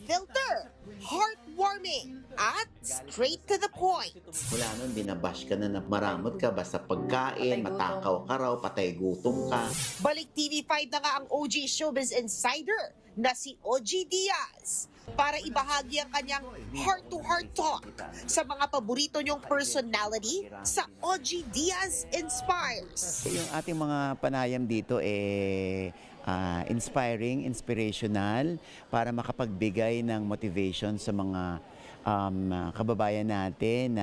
filter, heartwarming, at straight to the point. Mula nun, binabash ka na maramot ka, basta pagkain, matakaw ka raw, patay gutom ka. Balik TV5 na nga ang OG Showbiz Insider na si OG Diaz para ibahagi ang kanyang heart-to-heart talk sa mga paborito niyong personality sa OG Diaz Inspires. Yung ating mga panayam dito inspiring, inspirational para makapagbigay ng motivation sa mga kababayan natin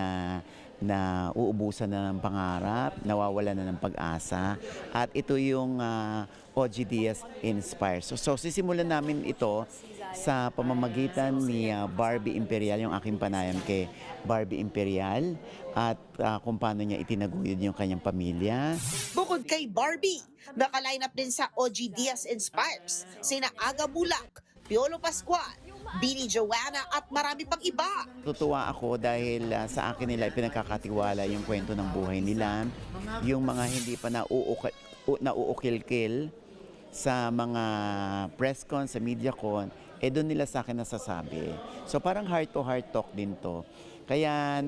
na uubusan na ng pangarap, nawawalan na ng pag-asa. At ito yung OG Diaz Inspires. So sisimulan namin ito sa pamamagitan ni Barbie Imperial, yung aking panayam kay Barbie Imperial, at kung paano niya itinaguyod yung kanyang pamilya. Bukod kay Barbie, naka-line up din sa OG Diaz Inspires sina Aga Bulak, Piolo Pascual, Bini Joanna at marami pang iba. Tutuwa ako dahil sa akin nila pinagkakatiwala yung kwento ng buhay nila, yung mga hindi pa nauukil-kil sa mga press con, sa media con, doon nila sa akin nasasabi. So parang heart-to-heart talk din to. Kaya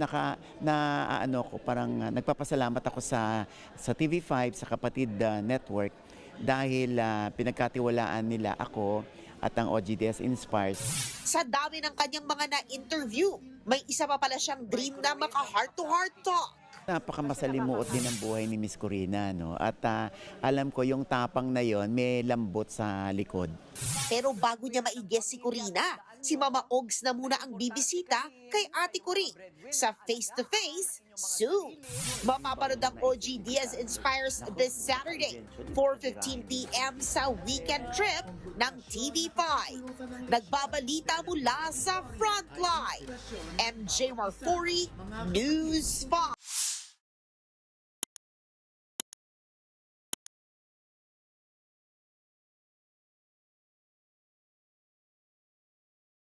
parang nagpapasalamat ako sa TV5, sa Kapatid Network, dahil pinagkatiwalaan nila ako at ang OG Diaz Inspires. Sa dami ng kanyang mga na-interview, may isa pa pala siyang dream na maka-heart-to-heart talk. Napakamasalimuot din ang buhay ni Miss Corina, no? At alam ko yung tapang na yon may lambot sa likod. Pero bago niya maigess si Corina, si Mama Ogs na muna ang bibisita kay Ate Corie sa face-to-face soon. Mapapanood ang OG Diaz Inspires this Saturday, 4:15 p.m. sa Weekend Trip ng TV5. Nagbabalita mula sa Frontline, MJ Marfori, News 5.